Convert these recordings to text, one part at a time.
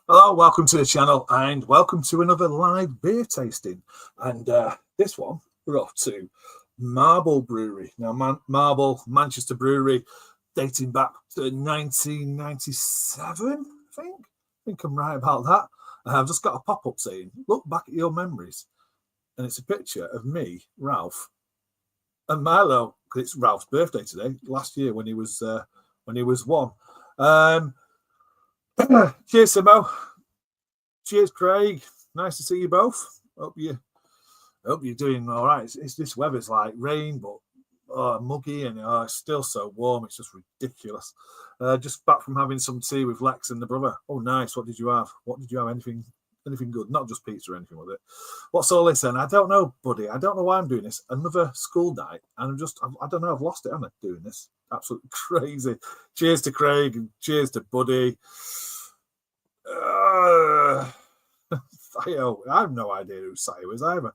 Hello, welcome to the channel and welcome to another live beer tasting. And this one, we're off to Marble Brewery. Now, Marble, Manchester Brewery, dating back to 1997, I think. I think I'm right about that. I've just got a pop-up saying, look back at your memories. And it's a picture of me, Ralph, and Milo, because it's Ralph's birthday today, last year when he was one. Cheers, Simo. Cheers, Craig. Nice to see you both. Hope you're doing all right. It's this weather's like rain, but muggy and it's still so warm. It's just ridiculous. Just back from having some tea with Lex and the brother. Oh, nice. What did you have? Anything good? Not just pizza or anything with it. What's all this then? I don't know, buddy. I don't know why I'm doing this. Another school night, and I don't know. I've lost it. I'm not doing this. Absolutely crazy. Cheers to Craig and cheers to Buddy. Sayo, I have no idea who Sayo is either.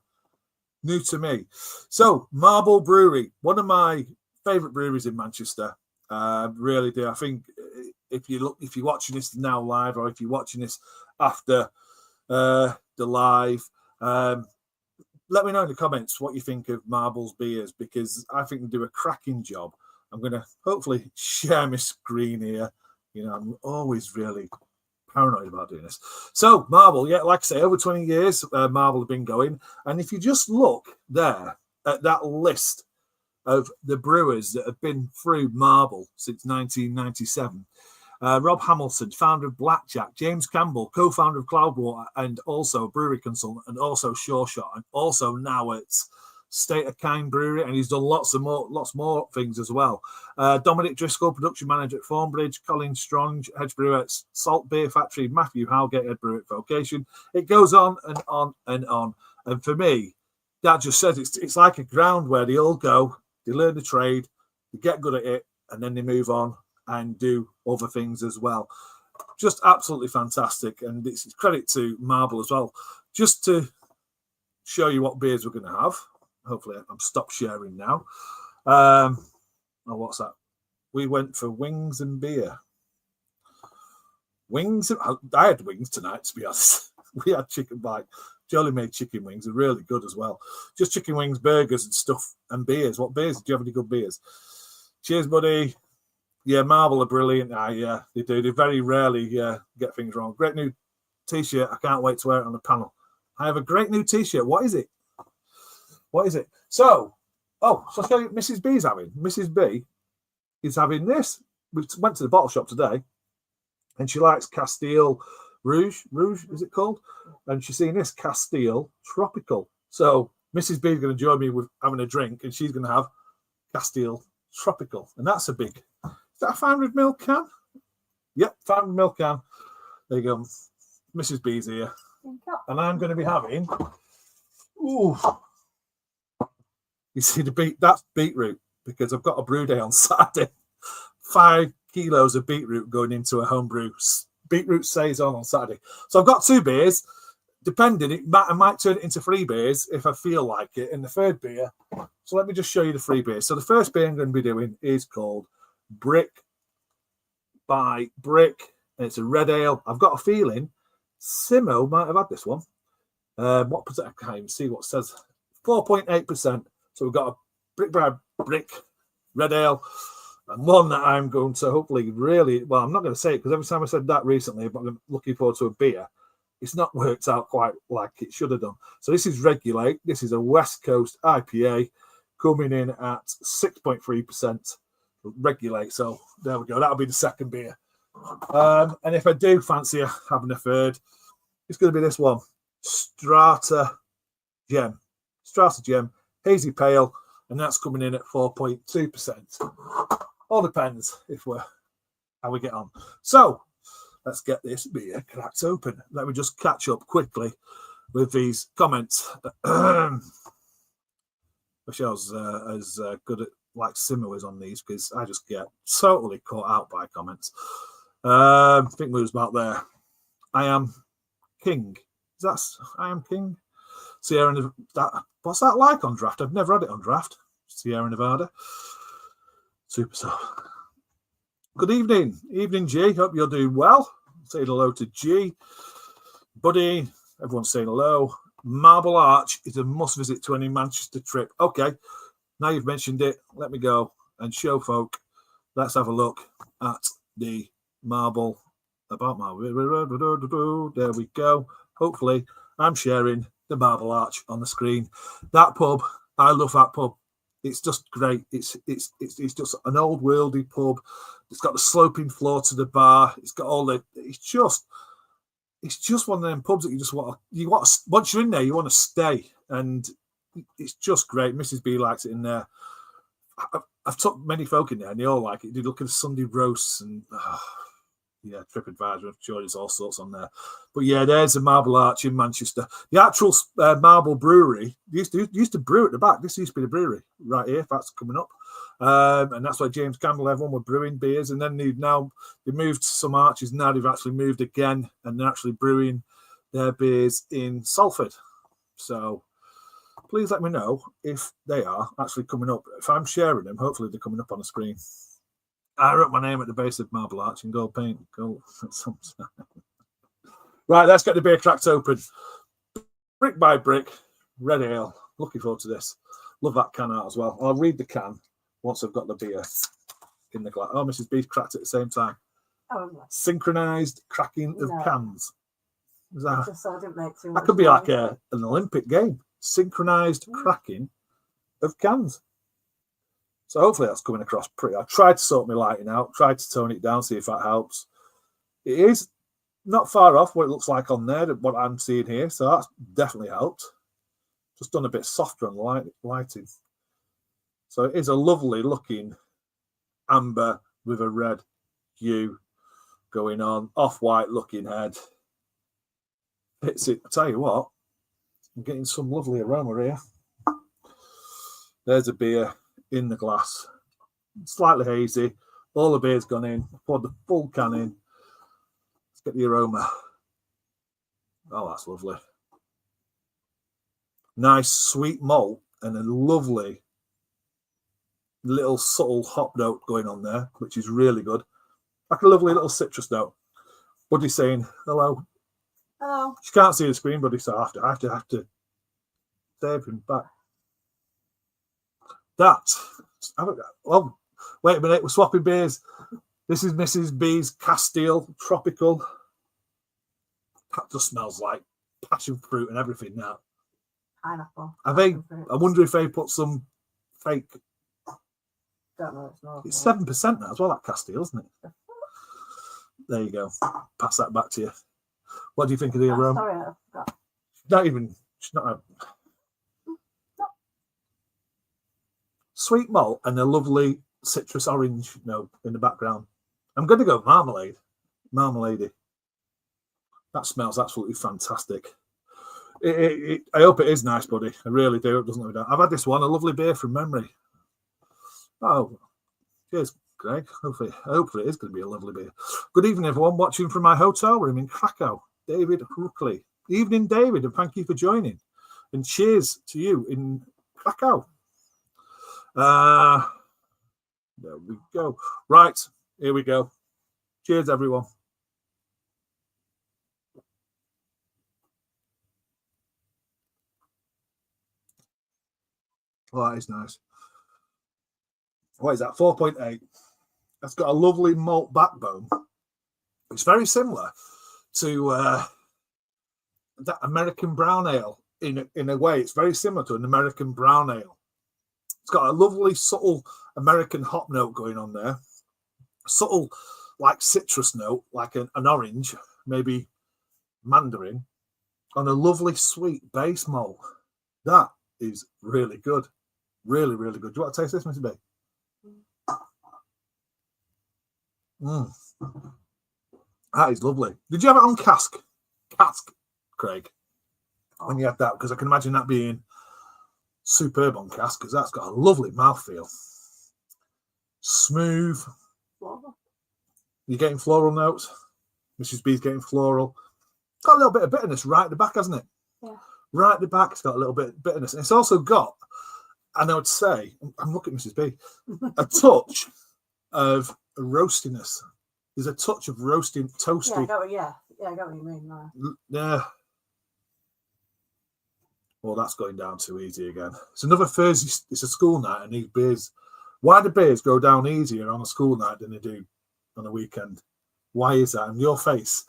New to me. So, Marble Brewery, one of my favourite breweries in Manchester. Really do. I think if you're watching this now live, or if you're watching this after the live, let me know in the comments what you think of Marble's beers, because I think they do a cracking job. I'm going to hopefully share my screen here. You know, I'm always really paranoid about doing this. So, Marble, yeah, like I say, over 20 years, Marble have been going. And if you just look there at that list of the brewers that have been through Marble since 1997, Rob Hamilton, founder of Blackjack, James Campbell, co-founder of Cloudwater, and also brewery consultant, and also Sure Shot, and also now it's State of Kind Brewery, and he's done lots more things as well. Dominic Driscoll, production manager at Thornbridge, Colin Strong, head brewer at Salt Beer Factory, Matthew Howgate, head brewer at Vocation. It goes on and on and on. And for me, that just says it's like a ground where they all go, they learn the trade, they get good at it, and then they move on and do other things as well. Just absolutely fantastic, and it's credit to Marble as well. Just to show you what beers we're going to have. Hopefully, I'm stopped sharing now. What's that? We went for wings and beer. I had wings tonight, to be honest. We had chicken bite. Jolly made chicken wings. They're really good as well. Just chicken wings, burgers and stuff, and beers. What beers? Do you have any good beers? Cheers, buddy. Yeah, Marble are brilliant. Yeah, they do. They very rarely get things wrong. Great new T-shirt. I can't wait to wear it on the panel. I have a great new T-shirt. What is it? So I'll show you Mrs. B's having. Mrs. B is having this. We went to the bottle shop today, and she likes Castile Rouge. Rouge, is it called? And she's seen this Castile Tropical. So Mrs. B is going to join me with having a drink, and she's going to have Castile Tropical. And that's a big... Is that a 500 ml can? Yep, 500 ml can. There you go. Mrs. B's here. And I'm going to be having... Ooh... You see that's beetroot, because I've got a brew day on Saturday. 5 kilos of beetroot going into a homebrew beetroot saison on Saturday. So I've got 2 beers. Depending, I might turn it into 3 beers if I feel like it. And the third beer. So let me just show you the 3 beers. So the first beer I'm going to be doing is called Brick by Brick, and it's a red ale. I've got a feeling Simo might have had this one. What percent? I can't even see what it says. 4.8%. So we've got a Brick by Brick red ale, and one that I'm going to hopefully really, well, I'm not going to say it because every time I said that recently, but I'm looking forward to a beer, it's not worked out quite like it should have done. So this is Regulate. This is a West Coast IPA coming in at 6.3%. Regulate. So there we go. That'll be the second beer. And if I do fancy having a third, it's going to be this one, Strata Gem. Hazy Pale, and that's coming in at 4.2%. All depends how we get on. So let's get this beer cracked open. Let me just catch up quickly with these comments. Michelle's as good at like Simo is on these, because I just get totally caught out by comments. I think we was about there. I am King. I am King? Sierra Nevada. What's that like on draft? I've never had it on draft. Sierra Nevada. Super soft. Good evening. Evening, G. Hope you're doing well. Saying hello to G. Buddy, everyone's saying hello. Marble Arch is a must-visit to any Manchester trip. Okay, now you've mentioned it, let me go and show folk. Let's have a look at the marble. About marble. There we go. Hopefully, I'm sharing the Marble Arch on the screen. That pub, I love that pub. It's just great. It's just an old worldy pub. It's got the sloping floor to the bar. It's got all the. It's just one of them pubs that you want to once you're in there, you want to stay, and it's just great. Mrs. B likes it in there. I've took many folk in there, and they all like it. They look at the Sunday roasts and. Yeah, TripAdvisor, I'm sure there's all sorts on there. But yeah, there's a Marble Arch in Manchester. The actual Marble Brewery used to brew at the back. This used to be the brewery right here. That's coming up. And that's why James Campbell, everyone were brewing beers. And then they moved some arches. Now they've actually moved again and they're actually brewing their beers in Salford. So please let me know if they are actually coming up. If I'm sharing them, hopefully they're coming up on the screen. I wrote my name at the base of Marble Arch in gold paint. Right, let's get the beer cracks open. Brick by brick, red ale. Looking forward to this. Love that can out as well. I'll read the can once I've got the beer in the glass. Oh, Mrs. B's cracked at the same time. Oh, synchronized cracking of cans. That could be like an Olympic game. Synchronized cracking of cans. So hopefully that's coming across pretty. I tried to sort my lighting out, tried to tone it down, see if that helps. It is not far off what it looks like on there, what I'm seeing here. So that's definitely helped. Just done a bit softer on the lighting. So it is a lovely looking amber with a red hue going on, off-white looking head. Fits it. I tell you what, I'm getting some lovely aroma here. There's a beer in the glass, slightly hazy. All the beer's gone in. Poured the full can in. Let's get the aroma. Oh, that's lovely. Nice sweet malt and a lovely little subtle hop note going on there, which is really good. Like a lovely little citrus note. Buddy's saying hello. Hello. She can't see the screen, Buddy, so I have to save him back. Well, wait a minute, we're swapping beers. This is Mrs. B's Castile Tropical. That just smells like passion fruit and everything now. Pineapple. I wonder if they put some fake. Don't know. It's 7% now as well, that Castile, isn't it? There you go. Pass that back to you. What do you think of the aroma? Sorry, I forgot. She's not sweet malt and a lovely citrus orange note in the background. I'm going to go marmalade. Marmalade. That smells absolutely fantastic. I hope it is nice, Buddy. I really do. It doesn't let me down. I've had this one, a lovely beer from memory. Oh, cheers, Greg. Hopefully it is going to be a lovely beer. Good evening, everyone watching from my hotel room in Krakow. David Ruckley. Evening, David, and thank you for joining. And cheers to you in Krakow. There we go. Right, here we go. Cheers, everyone. Oh, that is nice. What is that? 4.8. That's got a lovely malt backbone. It's very similar to that American brown ale in a way. It's very similar to an American brown ale. It's got a lovely subtle American hop note going on there. Subtle like citrus note, like an orange, maybe mandarin, on a lovely sweet base malt. That is really good. Really, really good. Do you want to taste this, Mr. B? That is lovely. Did you have it on cask? Cask, Craig, when you had that? Because I can imagine that being superb on cask, because that's got a lovely mouthfeel. Smooth. You're getting floral notes. Mrs. B's getting floral. Got a little bit of bitterness right at the back, hasn't it? Yeah. Right at the back, it's got a little bit of bitterness. And it's also got, and I would say, I'm looking at Mrs. B, a touch of roastiness. There's a touch of roasting, toasty. I get what you mean. No. Yeah. Well, that's going down too easy again. It's another Thursday. It's a school night, and these beers. Why do beers go down easier on a school night than they do on a weekend? Why is that? And your face,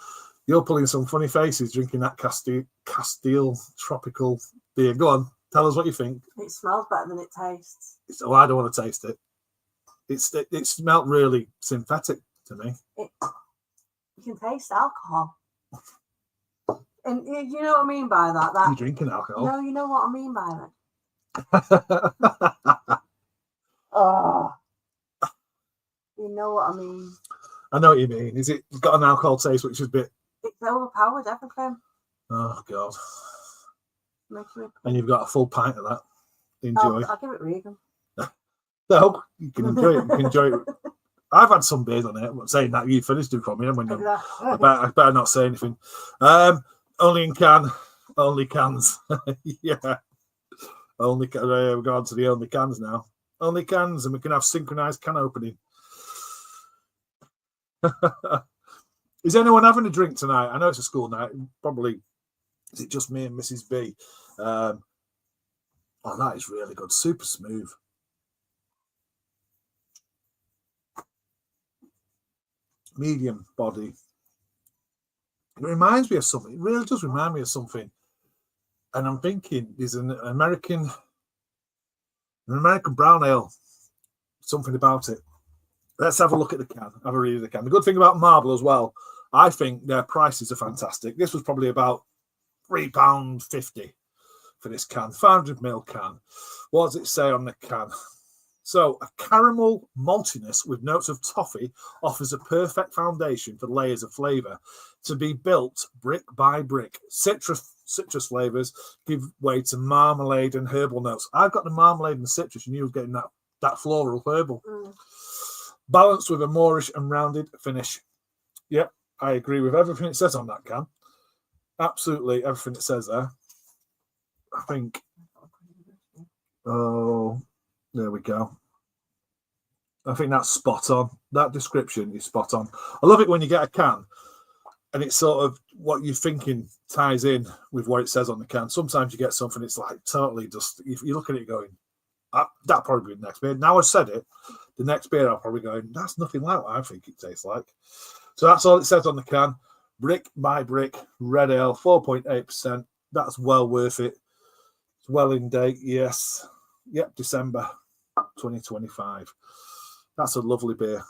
you're pulling some funny faces drinking that Castile tropical beer. Go on, tell us what you think. It smells better than it tastes. I don't want to taste it. It smelled really synthetic to me. You can taste alcohol. And you know what I mean by that? You're drinking alcohol. No, you know what I mean by that. Oh, you know what I mean. I know what you mean. Is it got an alcohol taste, which is a bit? It's overpowered everything. Oh God! Makes me... And you've got a full pint of that. Enjoy. I'll give it Regan. No, you can enjoy it. You can enjoy it. I've had some beers on it. I'm saying that you finished it for me. I better not say anything. Only in can, only cans. Yeah, only. We're going to the only cans now. Only cans, and we can have synchronized can opening. Is anyone having a drink tonight? I know it's a school night. Probably. Is it just me and Mrs. B? Oh, that is really good. Super smooth. Medium body. It reminds me of something. It really does remind me of something. And I'm thinking, there's an American brown ale. Something about it. Let's have a look at the can. Have a read of the can. The good thing about Marble as well, I think their prices are fantastic. This was probably about £3.50 for this can. 500ml can. What does it say on the can? So, a caramel maltiness with notes of toffee offers a perfect foundation for layers of flavour to be built brick by brick. Citrus flavours give way to marmalade and herbal notes. I've got the marmalade and citrus, and you were getting that floral herbal. Balanced with a Moorish and rounded finish. Yep, I agree with everything it says on that can. Absolutely everything it says there. I think. Oh, there we go. I think that's spot on. That description is spot on. I love it when you get a can and it's sort of what you're thinking ties in with what it says on the can. Sometimes you get something, it's like totally just, if you look at it going, that probably be the next beer. Now I've said it, the next beer I'll probably go, that's nothing like what I think it tastes like. So that's all it says on the can. Brick by brick, red ale, 4.8%. That's well worth it. It's well in date, yes. Yep, December 2025. That's a lovely beer.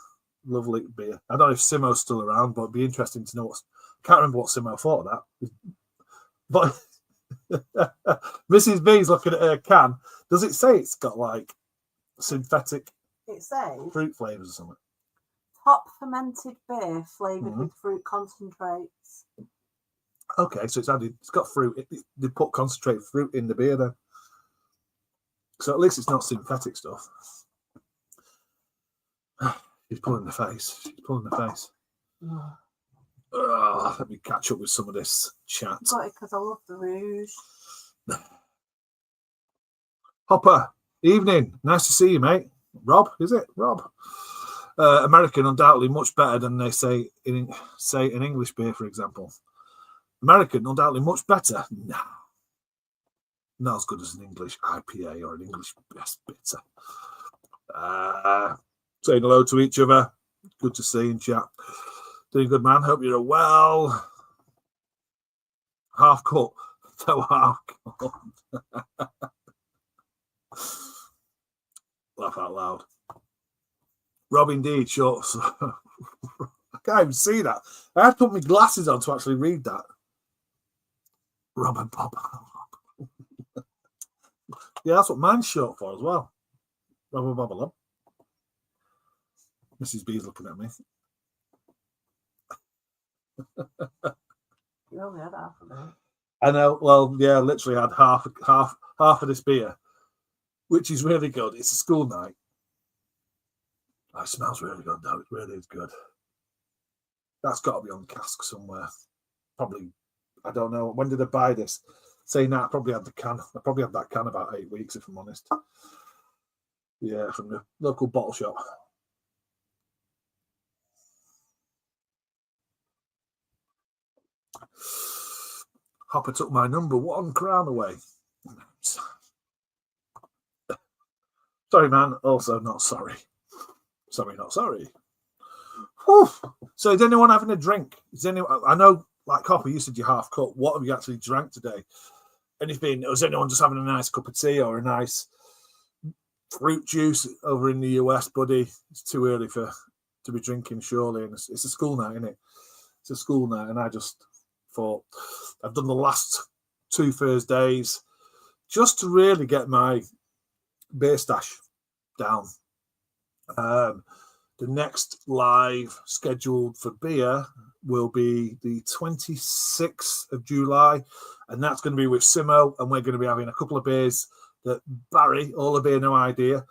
Lovely beer. I don't know if Simo's still around, but it'd be interesting to know what. Can't remember what Simo thought of that. But Mrs. B's looking at her can. Does it say it's got like synthetic fruit flavours or something? Top fermented beer flavoured with fruit concentrates. Okay, so it's got fruit. They put concentrated fruit in the beer then. So at least it's not synthetic stuff. He's pulling the face. Let me catch up with some of this chat. Got it because I love the rouge. Hopper, evening. Nice to see you, mate. Rob, is it? Rob. American, undoubtedly much better than they say in English beer, for example. American, undoubtedly much better. No. Not as good as an English IPA or an English best bitter. Saying hello to each other. Good to see you in chat. Doing good, man. Hope you're well. Half cut. So half cut. Laugh out loud. Rob indeed, shorts. I can't even see that. I have to put my glasses on to actually read that. Rob and Bob. Yeah, that's what mine's short for as well. Rob and Bob, love. Mrs. B's looking at me. You only had half of it. I know. Well, yeah, literally had half of this beer, which is really good. It's a school night. Oh, it smells really good, though. It really is good. That's got to be on cask somewhere. Probably. I don't know. When did I buy this? Saying that, I probably had the can. I probably had that can about 8 weeks, if I'm honest. Yeah, from the local bottle shop. Hopper took my number 1 crown away. Sorry, man. Also, not sorry. Sorry, not sorry. Whew. So, is anyone having a drink? Is anyone? I know, like Hopper, you said you're half cut. What have you actually drank today? Anything? Or is anyone just having a nice cup of tea or a nice fruit juice over in the US, buddy? It's too early to be drinking, surely. And it's a school night, isn't it? It's a school night, and I just thought I've done the last 2 Thursdays just to really get my beer stash down. The next live scheduled for beer will be the 26th of July, and that's going to be with Simo, and we're going to be having a couple of beers that Barry, all the beer, no idea.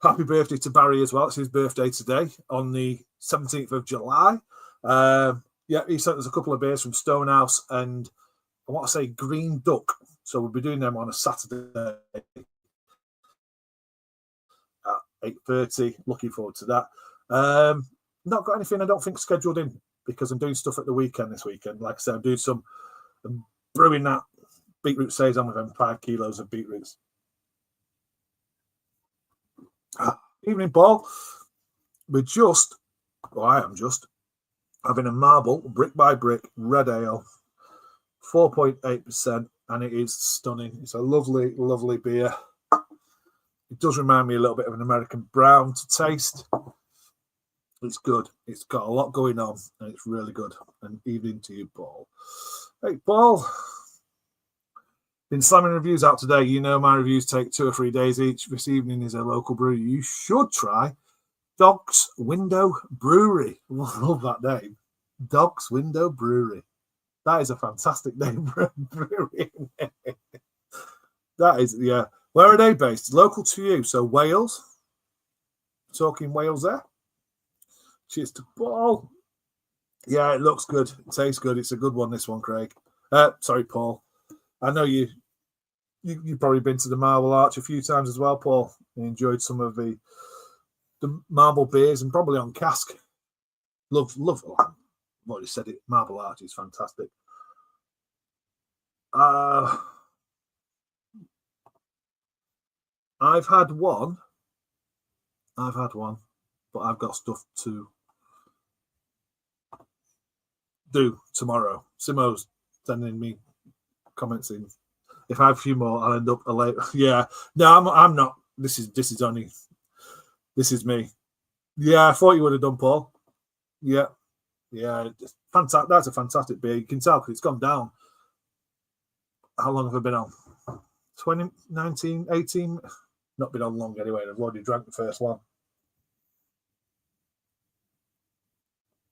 Happy birthday to Barry as well. It's his birthday today on the 17th of July. Yeah, he sent us a couple of beers from Stonehouse and I want to say Green Duck. So we'll be doing them on a Saturday at 8:30. Looking forward to that. Not got anything, I don't think, scheduled in because I'm doing stuff at the weekend this weekend. Like I said, I'm brewing that beetroot saison with them 5 kilos of beetroots. Evening, Paul. I am just having a Marble brick by brick red ale, 4.8%, and it is stunning. It's a lovely, lovely beer. It does remind me a little bit of an American brown to taste. It's good. It's got a lot going on, and it's really good. And evening to you, Paul. Hey, Paul. Been slamming reviews out today. You know my reviews take 2 or 3 days each. This evening is a local brewery you should try. Dogs Window Brewery. Love that name. Dogs Window Brewery. That is a fantastic name for a brewery. That is, yeah. Where are they based? Local to you. So Wales. Talking Wales there. Cheers to Paul. Yeah, it looks good. It tastes good. It's a good one, this one, Craig. Sorry, Paul. I know you've probably been to the Marble Arch a few times as well, Paul. You enjoyed some of the Marble beers and probably on cask. Love. I've already said it. Marble Arch is fantastic. I've had one, but I've got stuff to do tomorrow. Simo's sending me comments in. If I have a few more, I'll end up late. Yeah, no, I'm not. This is me. Yeah, I thought you would have done, Paul. Yeah, fantastic. That's a fantastic beer. You can tell because it's gone down. How long have I been on? 2019, 18. Not been on long anyway. I've already drank the first one.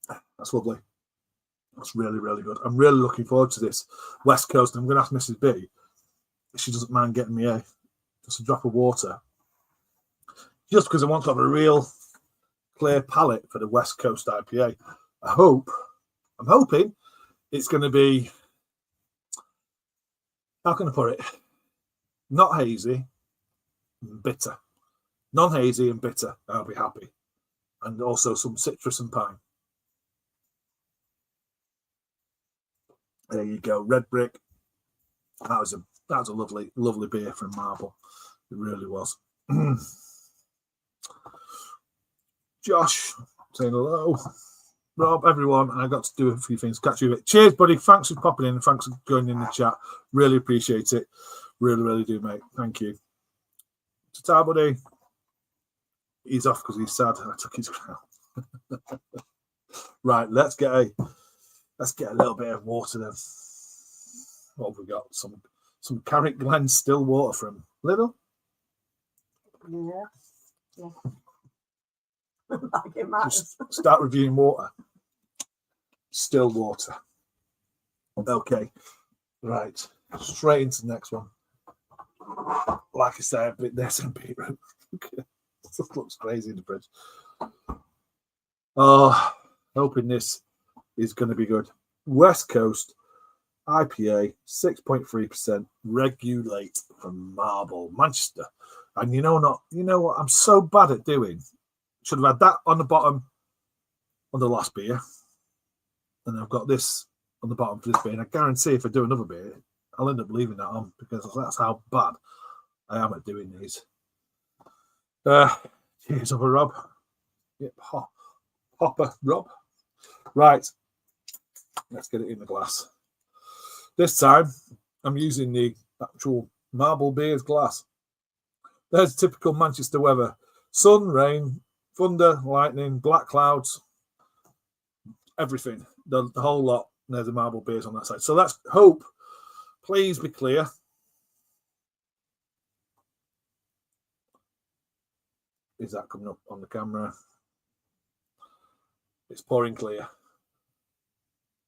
That's lovely. That's really, really good. I'm really looking forward to this West Coast. I'm going to ask Mrs. B if she doesn't mind getting me just a drop of water. Just because I want to have a real clear palate for the West Coast IPA. I'm hoping it's going to be, how can I put it? Not hazy, bitter. Non-hazy and bitter. I'll be happy. And also some citrus and pine. There you go. Red Brick. That was a lovely, lovely beer from Marble. It really was. Josh saying hello. Rob, everyone, I got to do a few things. Catch you a bit. Cheers, buddy. Thanks for popping in and thanks for going in the chat. Really appreciate it. Really, really do, mate. Thank you. Ta-ta, buddy. He's off because he's sad. I took his crown. Right, let's get a little bit of water then. What have we got? Some Carrick Glen still water from Lidl. Yeah. Like it matters. Just start reviewing water. Still water. Okay. Right. Straight into the next one. Like I said, there's some beetroot. This looks crazy in the fridge. Oh, hoping this is going to be good. West Coast IPA, 6.3%, Regulate from Marble, Manchester. And you know what I'm so bad at doing? Should have had that on the bottom on the last beer. And I've got this on the bottom for this beer. And I guarantee if I do another beer, I'll end up leaving that on because that's how bad I am at doing these. Cheers, over Rob. Yep, hopper Rob. Right, let's get it in the glass. This time, I'm using the actual Marble Beers glass. There's typical Manchester weather. Sun, rain, thunder, lightning, black clouds, everything. The whole lot. There's the Marble Beers on that side. So let's hope, please be clear. Is that coming up on the camera? It's pouring clear.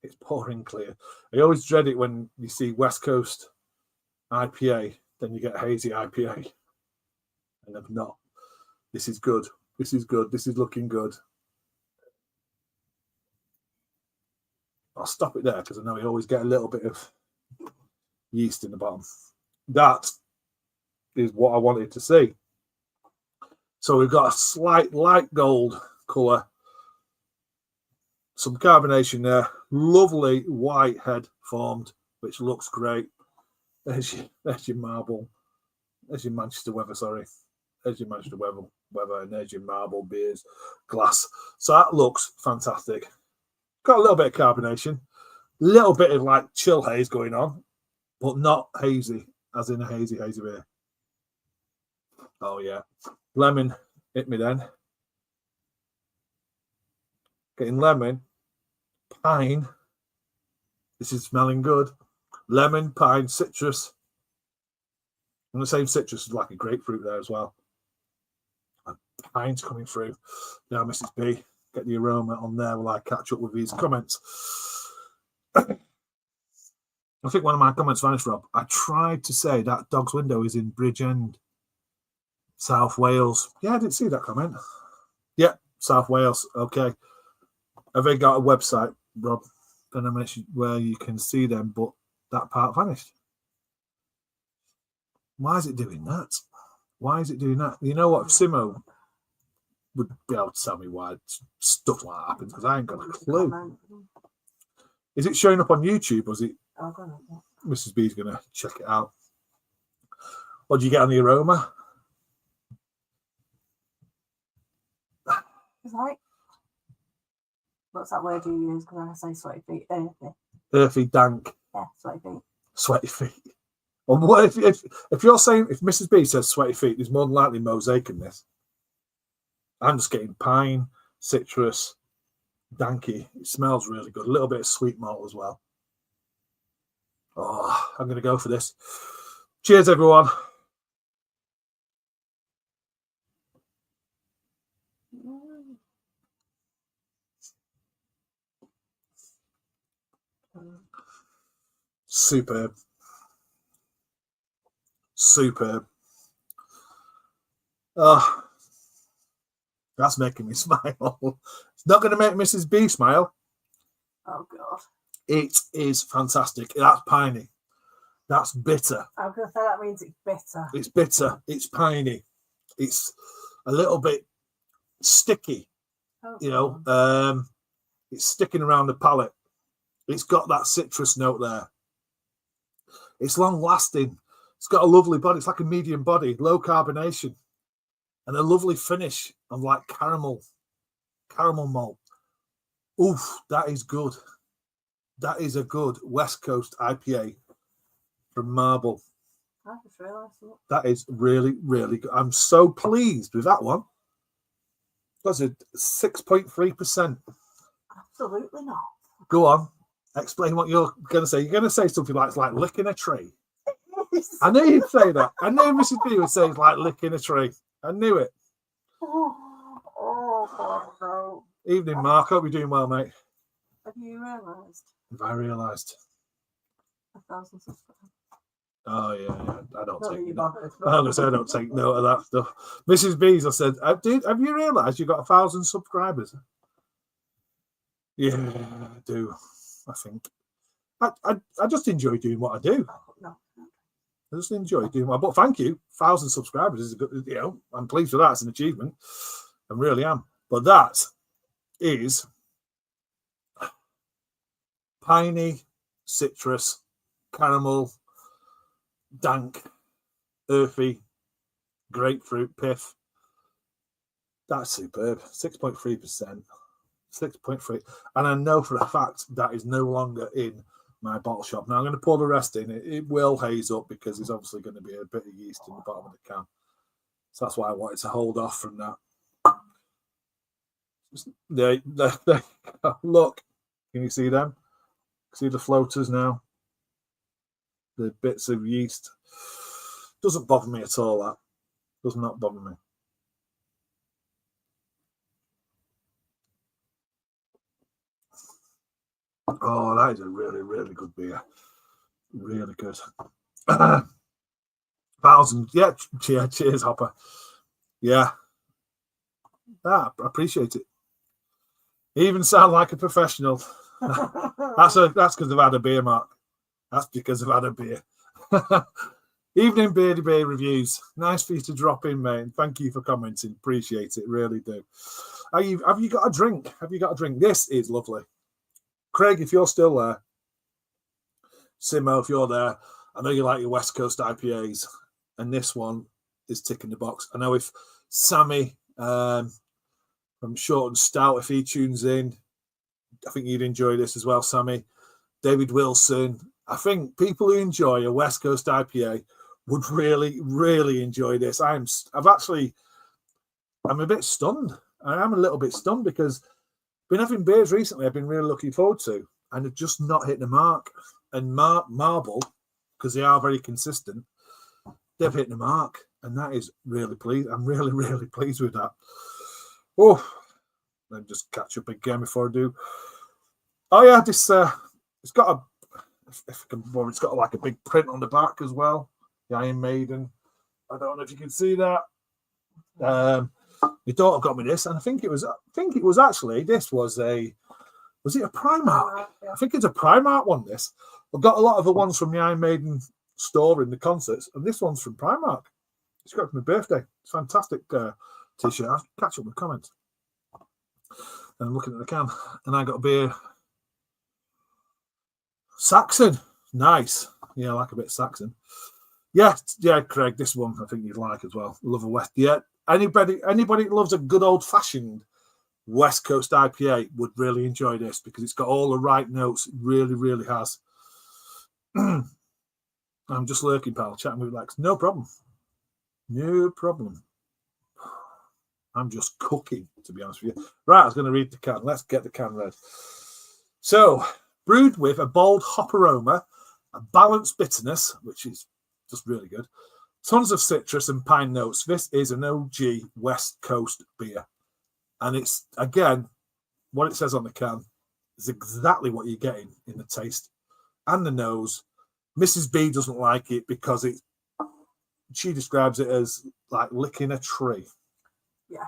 It's pouring clear. I always dread it when you see West Coast IPA, then you get hazy IPA. And I'm not. This is good. This is good. This is looking good. I'll stop it there because I know we always get a little bit of yeast in the bottom. That is what I wanted to see. So we've got a slight light gold colour. Some carbonation there. Lovely white head formed, which looks great. There's your marble. There's your Manchester weather, sorry. There's your Manchester weather, and there's your Marble Beers glass. So that looks fantastic. Got a little bit of carbonation. A little bit of like chill haze going on, but not hazy, as in a hazy beer. Oh, yeah. Lemon hit me then. Getting lemon. Pine. This is smelling good. Lemon, pine, citrus. And the same citrus is like a grapefruit there as well. And pine's coming through. Now, Mrs. B, get the aroma on there while I catch up with these comments. I think one of my comments vanished, Rob. I tried to say that Dog's Window is in Bridgend, South Wales. Yeah, I didn't see that comment. Yeah, South Wales. Okay. Have they got a website, Rob? Then I mentioned where you can see them, but that part vanished. Why is it doing that? Why is it doing that? You know what? If Simo would be able to tell me why stuff like that happens, because I ain't got a clue. Is it showing up on YouTube, or is it? Mrs. B's going to check it out. What do you get on the aroma? It's like, what's that word you use? Because I say sweaty feet. Earthy. Earthy, dank. Yeah, sweaty feet. Sweaty feet. Well, what if you're saying, if Mrs. B says sweaty feet, there's more than likely mosaic in this. I'm just getting pine, citrus, danky. It smells really good. A little bit of sweet malt as well. Oh, I'm going to go for this. Cheers, everyone. Superb. Superb. Oh, that's making me smile. It's not going to make Mrs. B smile. Oh, God. It is fantastic. That's piney. That's bitter. I'm going to say that means it's bitter. It's bitter. It's piney. It's a little bit sticky. Oh, you know, it's sticking around the palate. It's got that citrus note there. It's long lasting. It's got a lovely body. It's like a medium body, low carbonation, and a lovely finish of like caramel malt. Oof, that is good. That is a good West Coast IPA from Marble. I just realised it. That is really, really good. I'm so pleased with that one. That's a 6.3%. Absolutely not. Go on. Explain what you're going to say. You're going to say something like it's like licking a tree. I knew you'd say that. I knew Mrs. B would say it's like licking a tree. I knew it. Oh, God, no. Evening, Mark. Hope you're doing well, mate. Have you realised? Have I realised? 1,000 subscribers. Oh, yeah. I don't Not that take you note. bothered. I was I don't take note of that stuff. Mrs. B's, I said, have you realised you've got 1,000 subscribers? Yeah, I do. I think. I just enjoy doing what I do. Oh, no. I just enjoy doing what. But thank you, 1,000 subscribers is a good. You know, I'm pleased with that. It's an achievement. I really am. But that is piney, citrus, caramel, dank, earthy, grapefruit, pith. That's superb. 6.3%. 6.3. And I know for a fact that is no longer in my bottle shop. Now I'm going to pour the rest in. It will haze up because there's obviously going to be a bit of yeast in the bottom of the can. So that's why I wanted to hold off from that. Look, can you see them? See the floaters now? The bits of yeast. Doesn't bother me at all, that. Does not bother me. Oh, that is a really, really good beer. Really good. 1,000. Yeah, cheers, Hopper. Yeah. I appreciate it. Even sound like a professional. That's because I've had a beer, Mark. That's because I've had a beer. Evening Beardy Beer Reviews. Nice for you to drop in, mate. Thank you for commenting. Appreciate it. Really do. Have you got a drink? Have you got a drink? This is lovely. Craig, if you're still there, Simo, if you're there, I know you like your West Coast IPAs, and this one is ticking the box. I know if Sammy from Short and Stout, if he tunes in, I think you'd enjoy this as well, Sammy. David Wilson. I think people who enjoy a West Coast IPA would really, really enjoy this. I'm a bit stunned. I am a little bit stunned because been having beers recently I've been really looking forward to, and they've just not hit the mark. And Marble, because they are very consistent, they've hit the mark, and that is really pleased. I'm really, really pleased with that. Oh, let me just catch up again before I do. Oh yeah, this it's got a, if I can, well, it's got like a big print on the back as well. The Iron Maiden. I don't know if you can see that. My daughter got me this, and I think it was actually, this was it a Primark? I think it's a Primark one, this. I've got a lot of the ones from the Iron Maiden store in the concerts, and this one's from Primark. It's got for my birthday. It's a fantastic t-shirt. I'll catch up with comments. And I'm looking at the can, and I got a beer. Saxon. Nice. Yeah, I like a bit of Saxon. Yeah, Craig, this one I think you'd like as well. Love a West. Yeah, anybody that loves a good old-fashioned West Coast IPA would really enjoy this because it's got all the right notes. It really, really has. I'm just lurking, pal. Chatting with Lex. No problem. No problem. I'm just cooking, to be honest with you. Right, I was going to read the can. Let's get the can read. So, brewed with a bold hop aroma, a balanced bitterness, which is just really good, tons of citrus and pine notes. This is an OG West Coast beer. And it's, again, what it says on the can is exactly what you're getting in the taste and the nose. Mrs. B doesn't like it because she describes it as like licking a tree. Yeah.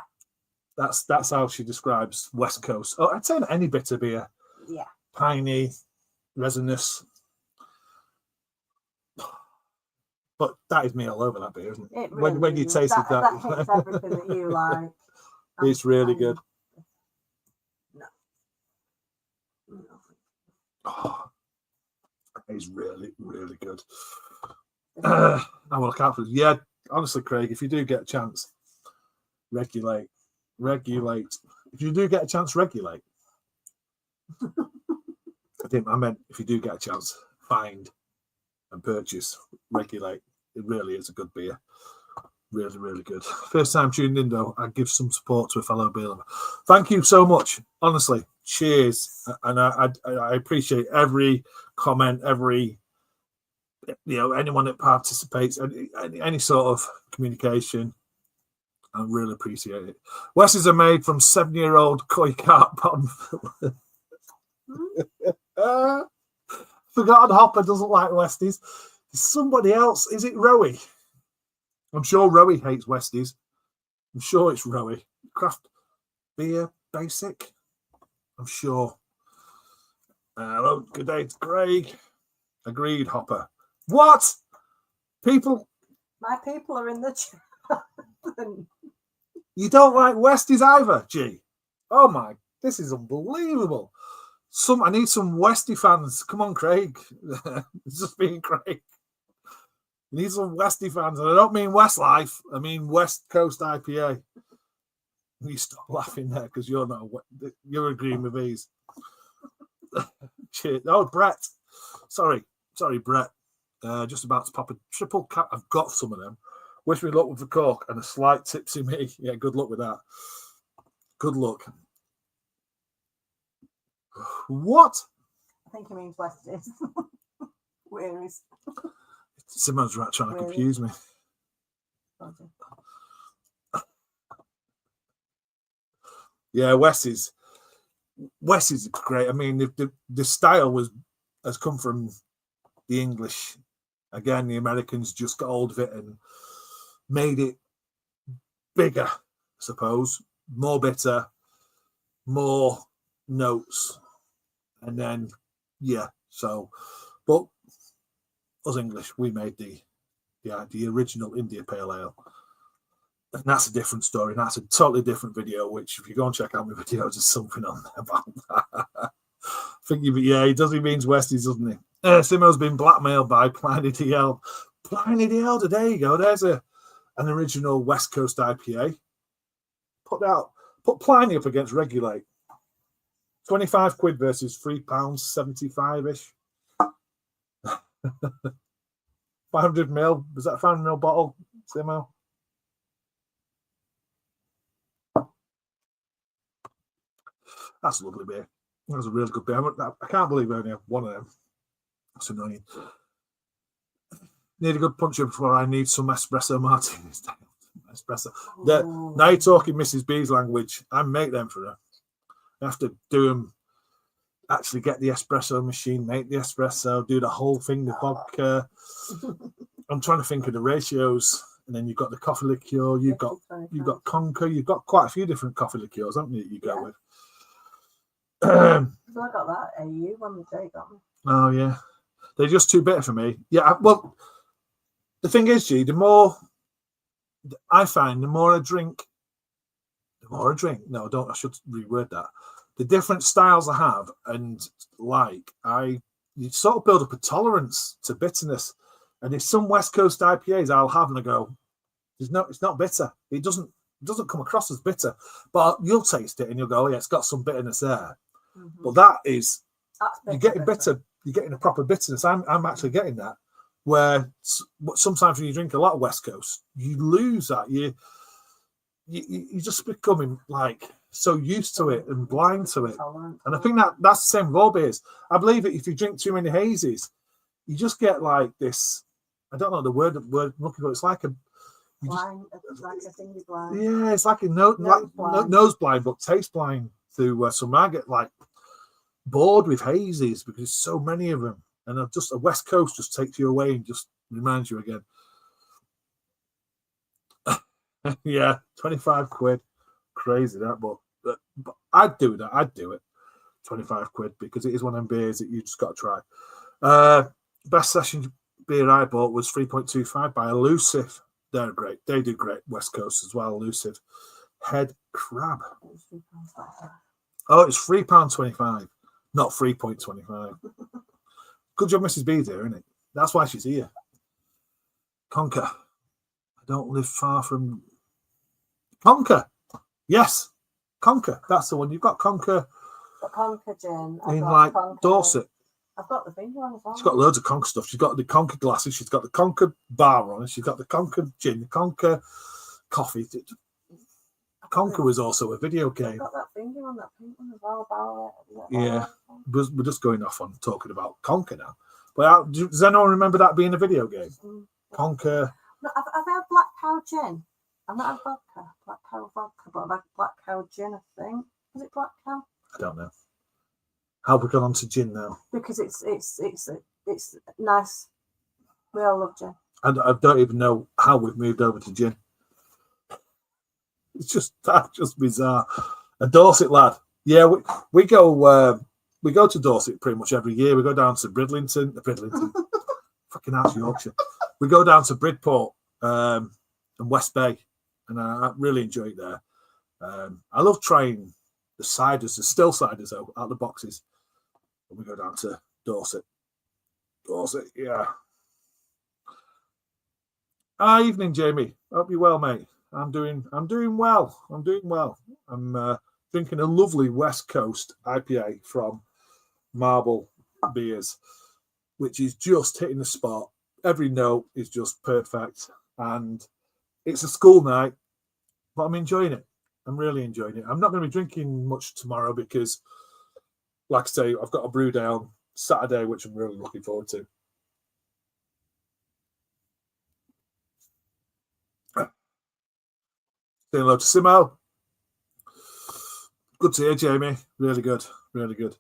That's how she describes West Coast. Oh, I'd say any bitter beer. Yeah. Piney, resinous. But that is me all over that beer, isn't it? It really when you is. tasted that. That hits everything that you like. It's really good. No. Oh, it's really, really good. I will look out for it. Yeah, honestly, Craig, if you do get a chance, regulate. If you do get a chance, regulate. I meant if you do get a chance, find and purchase, regulate. It really is a good beer. Really, really good. First time tuned in, though, I give some support to a fellow beer lover. Thank you so much. Honestly, cheers. And I appreciate every comment, anyone that participates, any sort of communication. I really appreciate it. Westies are made from 7-year-old koi carp bottom. Forgotten Hopper doesn't like Westies. Somebody else. Is it Rowie? I'm sure Rowie hates Westies. I'm sure it's Rowie. Craft beer basic. I'm sure. Hello, good day to Craig. Agreed, Hopper. What? People? My people are in the chat. You don't like Westies either, G? Oh my, this is unbelievable. I need some Westy fans. Come on, Craig. It's just being Craig. You need some Westy fans. And I don't mean Westlife. I mean West Coast IPA. You stop laughing there because you're agreeing with these. Cheers. Oh, Brett. Sorry, Brett. Just about to pop a triple cap. I've got some of them. Wish me luck with the cork and a slight tipsy me. Yeah, good luck with that. Good luck. What? I think he means Westies. Where is? Simo's right trying to confuse me. Yeah, Wes is great. I mean, the style has come from the English. Again, the Americans just got hold of it and made it bigger, I suppose, more bitter, more notes, and then but us English, we made the original India Pale Ale. And that's a different story. And that's a totally different video, which if you go and check out my videos, there's something on there about that. I think he does. He means Westies, doesn't he? Simo's been blackmailed by Pliny DL. Pliny DL, there you go. There's an original West Coast IPA. Put Pliny up against Regulate. 25 quid versus £3.75-ish. 500 ml. Was that a 500 ml bottle, Simo? That's a lovely beer. That's a really good beer. I can't believe I only have one of them. That's annoying. Need a good puncher before I need some espresso martinis. Espresso. Now you're talking Mrs. B's language. I make them for her. I have to do them. Actually get the espresso machine, make the espresso, do the whole thing, the vodka. I'm trying to think of the ratios. And then you've got the coffee liqueur. You've got Conker. You've got quite a few different coffee liqueurs, haven't you? You go with. So I got that AU when the day got me. Oh yeah, they're just too bitter for me. Yeah, well, the thing is, G, the more I drink. No, I should reword that. The different styles I have and you sort of build up a tolerance to bitterness. And if some West Coast IPAs I'll have and I go, it's not bitter. It doesn't come across as bitter, but you'll taste it and you'll go, oh, yeah, it's got some bitterness there. Mm-hmm. But that's you're getting bitter. You're getting a proper bitterness. I'm actually getting that. Where sometimes when you drink a lot of West Coast, you lose that. You just becoming like so used to it and blind to it. And I think that's the same with all beers. I believe that if you drink too many hazies, you just get like this. I don't know the word I'm looking for. It's like a blind. It's like a thing blind. Yeah, it's like a nose blind, but taste blind through some. I get like bored with hazies because there's so many of them, and a West Coast just takes you away and just reminds you again. Yeah, 25 quid, crazy that, but I'd do that. I'd do it, 25 quid because it is one of them beers that you just got to try. Best session beer I bought was 3.25 by Elusive. They're great. They do great West Coast as well. Elusive Head Crab. Oh, it's £3.25, not 3.25. Good job, Mrs. B's here, isn't it? That's why she's here. Conker. I don't live far from Conker. Yes, Conker. That's the one. You've got Conker. Conker gin. In like Conker. Dorset. I've got the finger on as well. She's got loads of Conker stuff. She's got the Conker glasses. She's got the Conker bar on it. She's got the Conker gin, the Conker coffee. Conker was also a video game. I've got that finger on that pink one as well. Yeah, we're just going off on talking about Conker now. But does anyone remember that being a video game? Conker. No, I've had Black Cow gin. I've not had vodka. Black Cow vodka, but I've had Black Cow gin, I think. Was it Black Cow? I don't know. How have we gone on to gin now? Because it's nice. We all love gin. I don't even know how we've moved over to gin. That's just bizarre. A Dorset lad. Yeah, we go to Dorset pretty much every year. We go down to Bridlington, fucking out Yorkshire. We go down to Bridport and West Bay, and I really enjoy it there. I love trying the ciders, the still ciders out the boxes. we go down to Dorset. Dorset, yeah. Ah, evening, Jamie. Hope you're well, mate. I'm doing well. I'm drinking a lovely West Coast IPA from Marble Beers, which is just hitting the spot. Every note is just perfect, and it's a school night, but I'm enjoying it. I'm really enjoying it. I'm not going to be drinking much tomorrow because, like I say, I've got a brew down Saturday, which I'm really looking forward to. Saying hello to Simo. Good to hear, Jamie. Really good. Really good.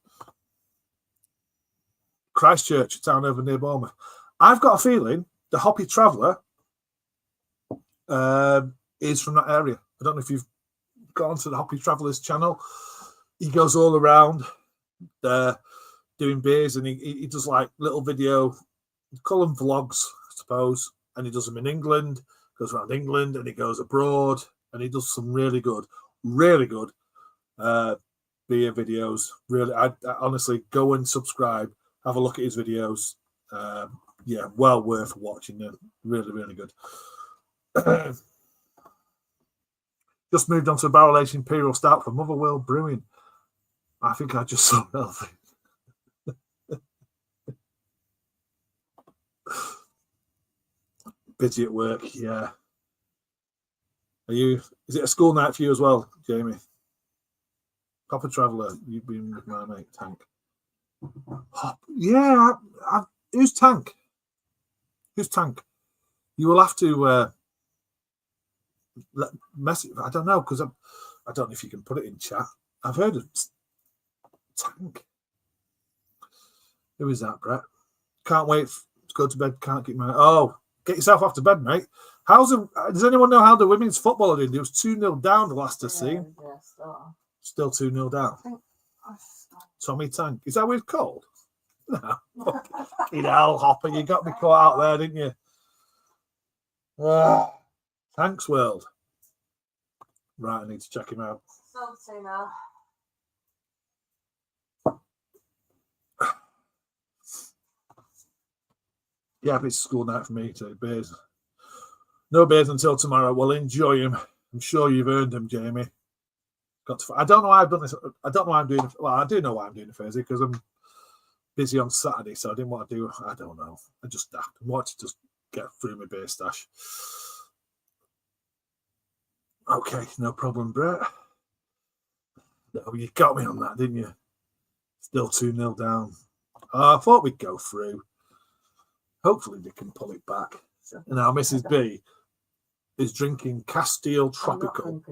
Christchurch, a town over near Bournemouth. I've got a feeling the Hoppy Traveller is from that area. I don't know if you've gone to the Hoppy Traveller's channel. He goes all around doing beers, and he does like little video, call them vlogs, I suppose, and he does them in England, goes around England, and he goes abroad, and he does some really good beer videos. Really, I honestly go and subscribe, have a look at his videos. Yeah, well worth watching them. Really, really good. Just moved on to a barrel-aged Imperial Stout from Motherwell Brewing. I think I just saw nothing. Busy at work, yeah. Is it a school night for you as well, Jamie? Proper Traveller, you've been with my mate, Tank. Yeah, who's Tank? Who's Tank? You will have to message. I don't know, because I don't know if you can put it in chat. I've heard of Tank. Who is that, Brett? Can't wait to go to bed. Can't keep my... Oh, get yourself off to bed, mate. Does anyone know how the women's football are doing? It was 2-0 down the last I seen. Yeah, still 2-0 down. Tommy Tank. Is that what it's called? No. Fucking hell, Hopper. You got me caught out there, didn't you? Thanks, World. Right, I need to check him out. Salty now. Yeah, but it's school night for me too. Beers. No beers until tomorrow. Well, enjoy them. I'm sure you've earned them, Jamie. I don't know why I've done this. I don't know why I'm doing it. Well, I do know why I'm doing it Thursday, because I'm busy on Saturday, so I didn't want to do. I don't know. I wanted to just get through my beer stash. Okay, no problem, Brett. No, you got me on that, didn't you? Still 2-0 down. I thought we'd go through. Hopefully we can pull it back. And now Mrs. B is drinking Castile Tropical.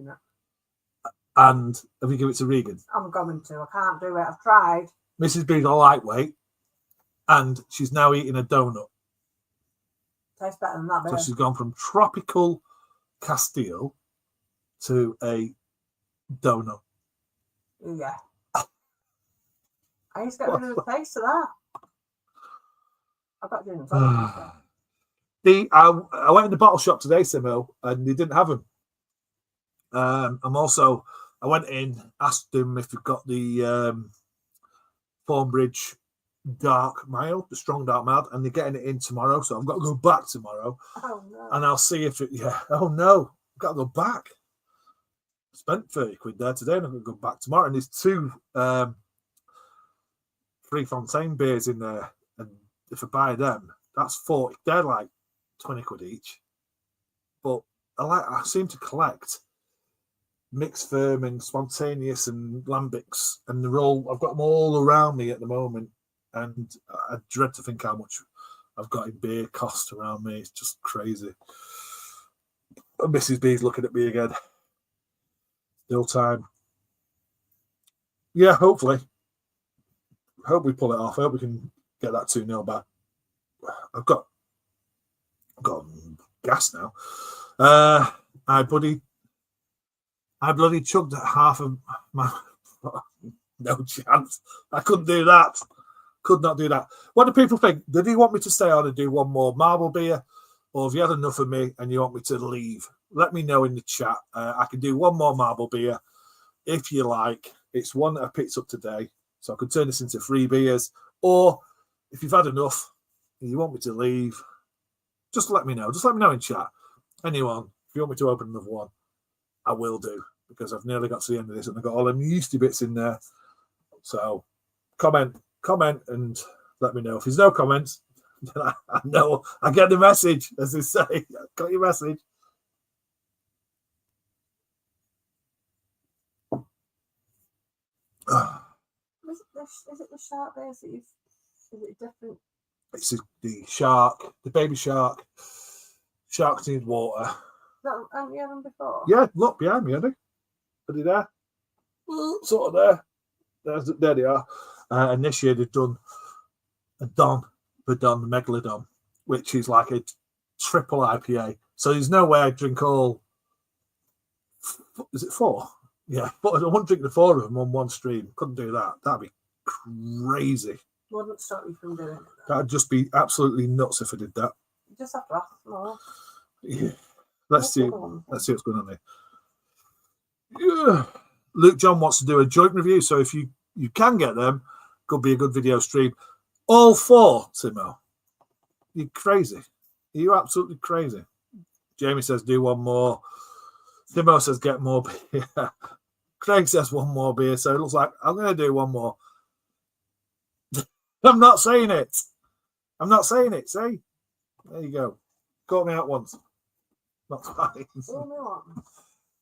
And have you given it to Regan? I'm going to. I can't do it. I've tried. Mrs. B's a lightweight, and she's now eating a donut. Tastes better than that, so she's gone from Tropical Castile to a donut. Yeah. I used to get rid of the taste of that. I've got to do it. I went in the bottle shop today, Simo, and they didn't have them. I went in, asked them if they've got the Thornbridge Dark Mild, the Strong Dark Mild, and they're getting it in tomorrow. So I've got to go back tomorrow. Oh, no. And I'll see if oh no, I've got to go back. Spent 30 quid there today, and I'm going to go back tomorrow. And there's 2 Free Fontaine beers in there. And if I buy them, that's 40. They're like 20 quid each. But I seem to collect Mixed Firm and Spontaneous and Lambics, and I've got them all around me at the moment, and I dread to think how much I've got in beer cost around me. It's just crazy. And Mrs. B's looking at me again. Still time. Yeah, hopefully. Hope we pull it off. I hope we can get that 2-0 back. I've got gas now. I bloody chugged half of my... No chance. I couldn't do that. Could not do that. What do people think? Do they want me to stay on and do one more Marble beer? Or have you had enough of me and you want me to leave? Let me know in the chat. I can do one more Marble beer if you like. It's one that I picked up today. So I could turn this into 3 beers. Or if you've had enough and you want me to leave, just let me know. Just let me know in chat. Anyone, if you want me to open another one, I will do, because I've nearly got to the end of this and I've got all them yeasty bits in there. So comment, and let me know. If there's no comments, then I know I get the message, as they say. I got your message. Is it the shark beers that is it different? It's the shark, the baby shark. Sharks need water. Haven't you had them before? Yeah, look behind me, Andy. Are they there? Sort of there. There they are. And this year they've done a Don Megalodon, which is like a triple IPA. So there's no way I'd drink all. Is it 4? Yeah, but I wouldn't drink the 4 of them on one stream. Couldn't do that. That'd be crazy. Wouldn't stop you from doing it. That'd just be absolutely nuts if I did that. You just have to ask more. Yeah. Let's see what's going on here. Yeah. Luke John wants to do a joint review, so if you can get them, could be a good video stream. All 4, Simo. You're crazy. You're absolutely crazy. Jamie says do one more. Simo says get more beer. Craig says one more beer, so it looks like I'm going to do one more. I'm not saying it. See? There you go. Caught me out once. Not fine.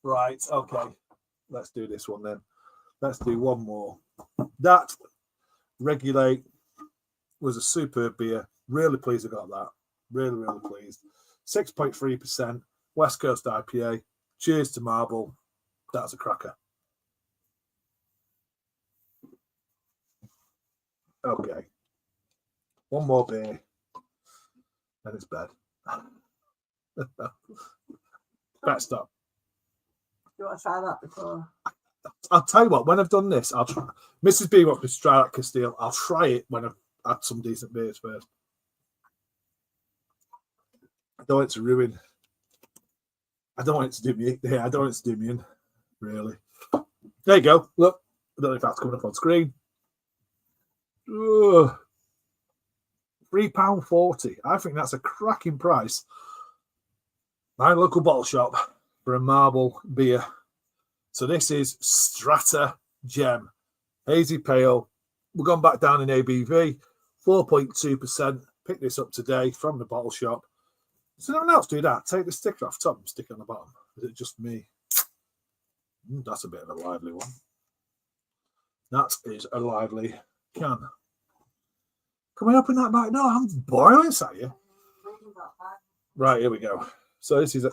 Right, okay. Let's do this one then. Let's do one more. That Regulate was a superb beer. Really pleased I got that. Really, really pleased. 6.3% West Coast IPA. Cheers to Marble. That's a cracker. Okay. One more beer. And it's bed. Better stop. You want to try that before? I'll tell you what, when I've done this, I'll try. Mrs. B wants me to try that Castile. I'll try it when I've had some decent beers first. I don't want it to ruin. I don't want it to do me. Yeah, I don't want it to do me in. Really. There you go. Look. I don't know if that's coming up on screen. Ugh. £3.40. I think that's a cracking price. My local bottle shop for a Marble beer. So this is Strata Gem. Hazy Pale. We've gone back down in ABV. 4.2%. Picked this up today from the bottle shop. Does anyone else do that? Take the sticker off top and stick it on the bottom. Is it just me? That's a bit of a lively one. That is a lively can. Can we open that back? No, I'm boiling at you. Right, here we go. So this is a...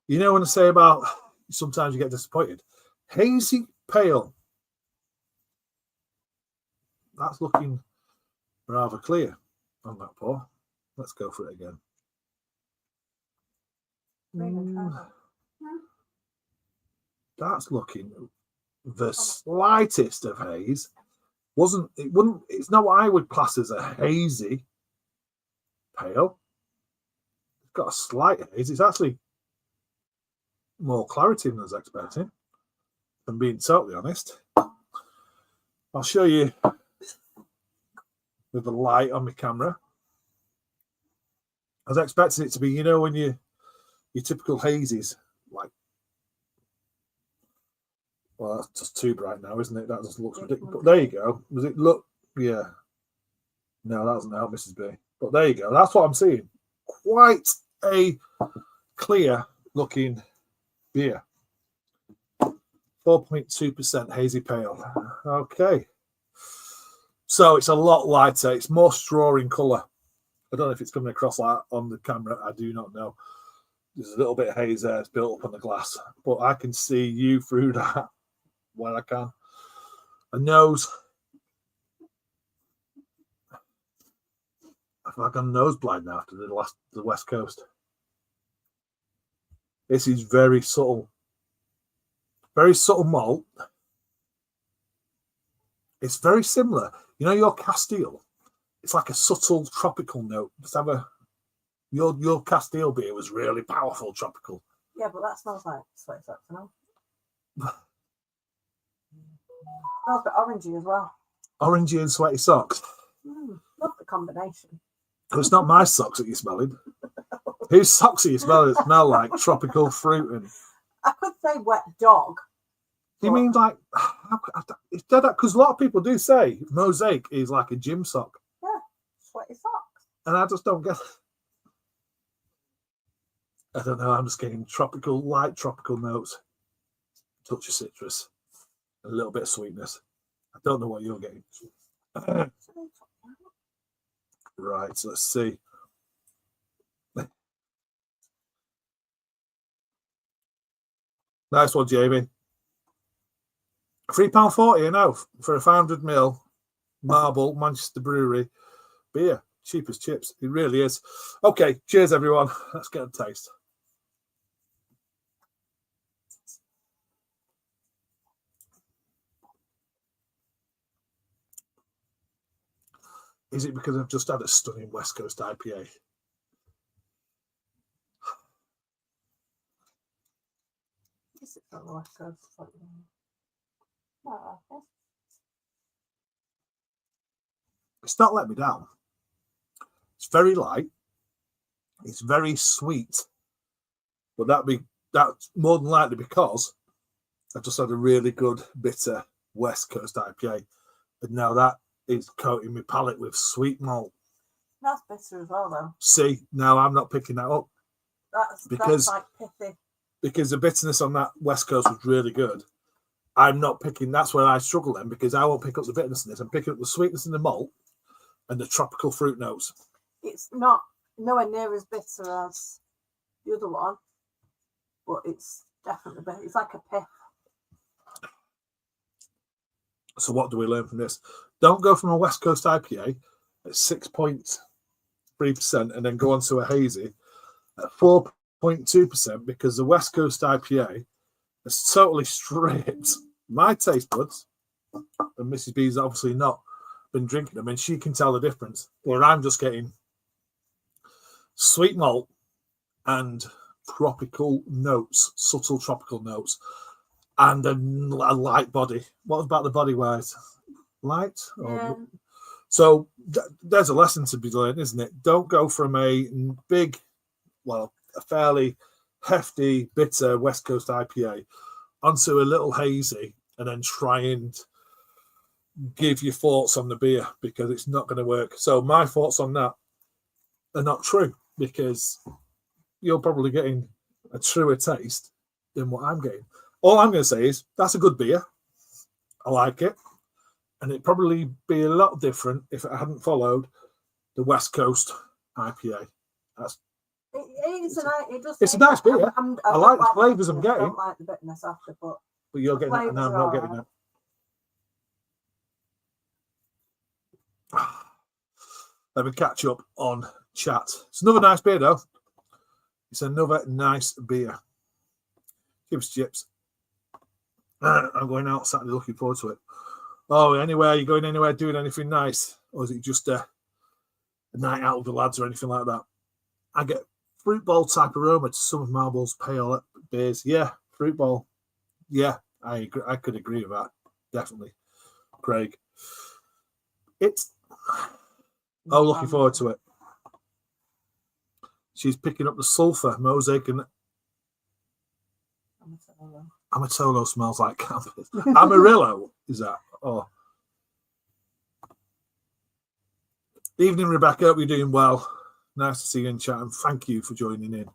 You know when I say about sometimes you get disappointed? Hazy Pale. That's looking rather clear on that pour. Let's go for it again. That's looking the slightest of haze. It's not what I would class as a hazy pale. It's got a slight haze. It's actually more clarity than I was expecting, if I'm being totally honest. I'll show you with the light on my camera. I was expecting it to be, you know, when your typical hazies, like, well, that's just too bright now, isn't it? That just looks ridiculous. But there you go. Does it look? Yeah. No, that doesn't help, Mrs. B. But there you go. That's what I'm seeing. Quite a clear looking beer. 4.2% hazy pale. Okay. So it's a lot lighter. It's more straw in colour. I don't know if it's coming across like on the camera. I do not know. There's a little bit of haze there. It's built up on the glass. But I can see you through that when I can. A nose. I feel like I'm nosebleed now after the West Coast. This is very subtle. Very subtle malt. It's very similar. You know your Castile? It's like a subtle tropical note. Just have a... Your Castile beer was really powerful tropical. Yeah, but that smells like sweat socks, you know? Smells a bit orangey as well. Orangey and sweaty socks. Love the combination. Oh, it's not my socks that you're smelling. Whose socks are you smelling that smell like tropical fruit? And I could say wet dog. you mean like it's dead? Because a lot of people do say Mosaic is like a gym sock. Yeah, sweaty socks. And I just don't get it. I don't know. I'm just getting light tropical notes, touch of citrus, a little bit of sweetness. I don't know what you're getting. Right, so let's see. Nice one, Jamie. £3.40, you know, for a 500ml Marble Manchester Brewery beer. Cheap as chips. It really is. Okay, cheers, everyone. Let's get a taste. Is it because I've just had a stunning West Coast IPA? Is it from the West Coast? Oh, okay. It's not let me down. It's very light. It's very sweet. But that's more than likely because I just had a really good bitter West Coast IPA. And now that is coating my palate with sweet malt. That's bitter as well, though. See, now I'm not picking that up. That's like pithy. Because the bitterness on that West Coast was really good. I'm not picking, that's where I struggle then, because I won't pick up the bitterness in this. I'm picking up the sweetness in the malt and the tropical fruit notes. It's not nowhere near as bitter as the other one, but it's definitely bitter. It's like a pith. So what do we learn from this? Don't go from a West Coast IPA at 6.3% and then go on to a hazy at 4.2% because the West Coast IPA has totally stripped my taste buds. And Mrs. B's obviously not been drinking them, and she can tell the difference. Where I'm just getting sweet malt and tropical notes, subtle tropical notes, and a light body. What about the body wise? Light? Yeah. So there's a lesson to be learned, isn't it? Don't go from a big, a fairly hefty, bitter West Coast IPA onto a little hazy and then try and give your thoughts on the beer because it's not going to work. So my thoughts on that are not true because you're probably getting a truer taste than what I'm getting. All I'm going to say is that's a good beer. I like it. And it'd probably be a lot different if it hadn't followed the West Coast IPA. It's a nice beer. I like the flavours I'm getting. I don't like the bitterness after, but you're getting that and I'm not getting that. Let me catch up on chat. It's another nice beer, though. It's another nice beer. Chips. I'm going out Saturday looking forward to it. Oh, anywhere? You going anywhere doing anything nice? Or is it just a night out with the lads or anything like that? I get fruit bowl type aroma to some of Marble's pale beers. Yeah, fruit bowl. Yeah, I agree. I could agree with that. Definitely. Craig. Looking forward to it. She's picking up the sulphur, Mosaic, and Amatolo smells like campus. Amarillo, is that? Oh. Evening, Rebecca. Hope you're doing well. Nice to see you in chat, and thank you for joining in.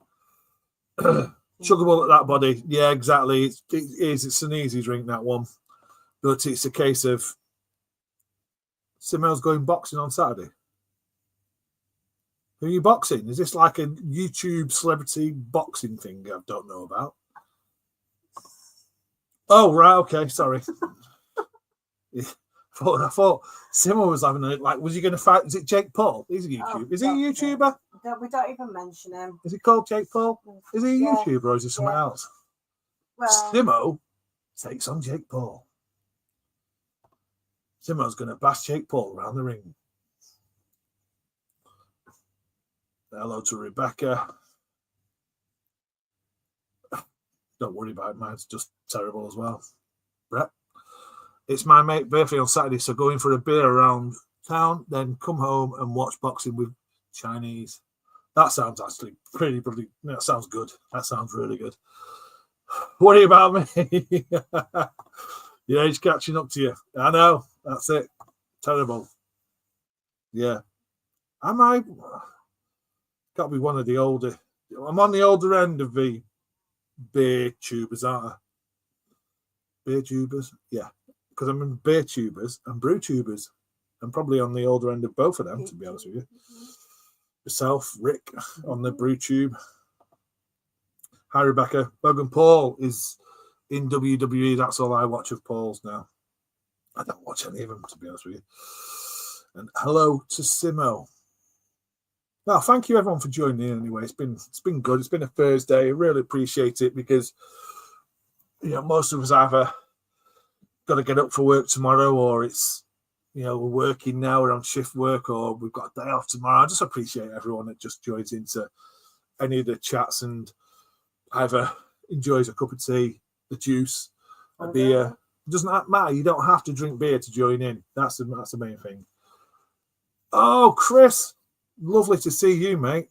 Sugarable at that body. Yeah, exactly. It's an easy drink, that one. But it's a case of Simel's going boxing on Saturday. Who are you boxing? Is this like a YouTube celebrity boxing thing I don't know about? Oh, right. Okay. Sorry. I thought Simon was having was he going to fight? Is it Jake Paul? He's a YouTuber. Is he a YouTuber? We don't even mention him. Is it called Jake Paul? Is he a YouTuber or is it something else? Well, Simo takes on Jake Paul. Simo's going to bash Jake Paul around the ring. Hello to Rebecca. Don't worry about it. Mine's just terrible as well. Brett, it's my mate's birthday on Saturday, so going for a beer around town, then come home and watch boxing with Chinese. That sounds actually pretty bloody. That sounds good. That sounds really good. Worry about me. Your age catching up to you. I know. That's it. Terrible. Yeah. Am I? Got to be one of the older. I'm on the older end of the beer tubers, aren't I? Beer tubers? Yeah. Because I'm in beer tubers and brew tubers. I'm probably on the older end of both of them, to be honest with you. Yourself, Rick, on the brew tube. Hi, Rebecca. Logan Paul is in WWE. That's all I watch of Paul's now. I don't watch any of them, to be honest with you. And hello to Simo. Well, thank you everyone for joining in anyway. It's been good. It's been a Thursday. I really appreciate it because most of us either got to get up for work tomorrow or it's we're working now, we're on shift work, or we've got a day off tomorrow. I just appreciate everyone that just joins into any of the chats and either enjoys a cup of tea, the juice, a beer. It doesn't matter. You don't have to drink beer to join in. That's the main thing. Oh, Chris, lovely to see you, mate.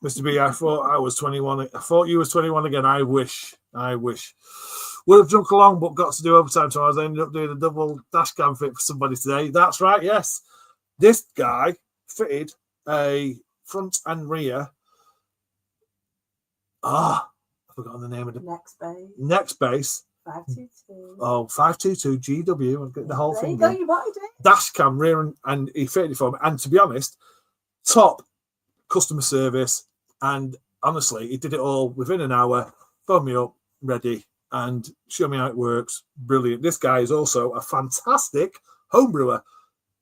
Mr. B, I thought I was 21. I thought you was 21 again. I wish. Would have drunk along, but got to do overtime tomorrow. I ended up doing a double dash cam fit for somebody today. That's right, yes. This guy fitted a front and rear. I've forgotten the name of the next base. 522. Oh, 522 GW. I've got the whole thing. There you go, you wanted it. Dash cam rear and he fitted it for me. And to be honest, top customer service. And honestly, he did it all within an hour. Phoned me up, ready, and show me how it works. Brilliant. This guy is also a fantastic home brewer.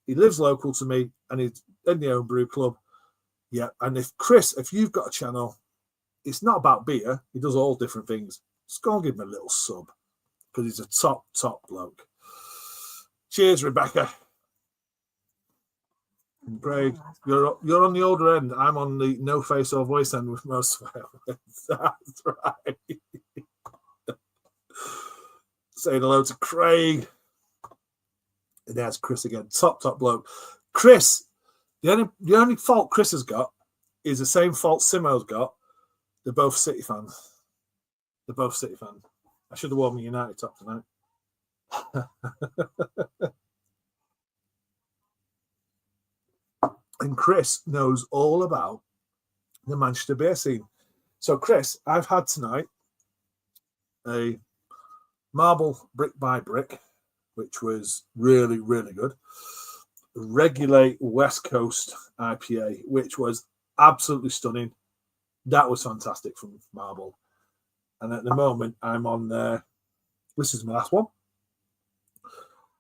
He lives local to me and he's in the homebrew club. Yeah. And if you've got a channel, it's not about beer. He does all different things. Just go and give him a little sub because he's a top bloke. Cheers, Rebecca. And Craig, you're on the older end. I'm on the no face or voice end with most violence. That's right. Saying hello to Craig. And there's Chris again. Top bloke. Chris, the only fault Chris has got is the same fault Simo's got. They're both City fans. I should have worn my United top tonight. And Chris knows all about the Manchester beer scene. So, Chris, I've had tonight a Marble Brick by Brick, which was really, really good. Regulate West Coast IPA, which was absolutely stunning. That was fantastic from Marble. And at the moment, I'm on there. This is my last one.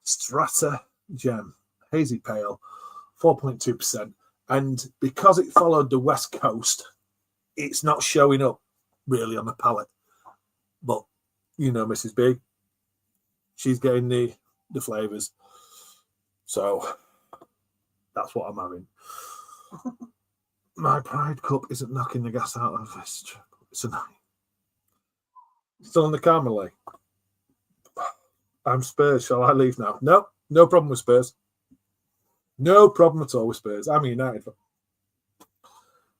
Strata Gem, Hazy Pale, 4.2%. And because it followed the West Coast, it's not showing up really on the palate. But, Mrs. B, she's getting the flavours. So, that's what I'm having. My Pride Cup isn't knocking the gas out of this trip. It's a night. Still on the Carmelite. I'm Spurs. Shall I leave now? No problem with Spurs. No problem at all with Spurs. I'm a United fan.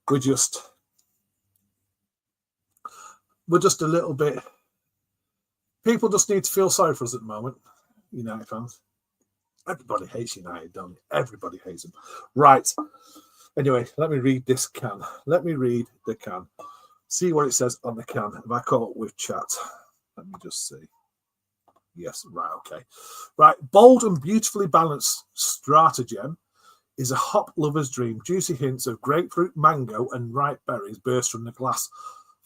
We're just a little bit. People just need to feel sorry for us at the moment. United fans. Everybody hates United, don't they? Everybody hates them. Right. Anyway, let me read this can. Let me read the can. See what it says on the can. Have I caught up with chat? Let me just see. Yes, right, okay. Right, bold and beautifully balanced Strata Gem is a hop lover's dream. Juicy hints of grapefruit, mango, and ripe berries burst from the glass,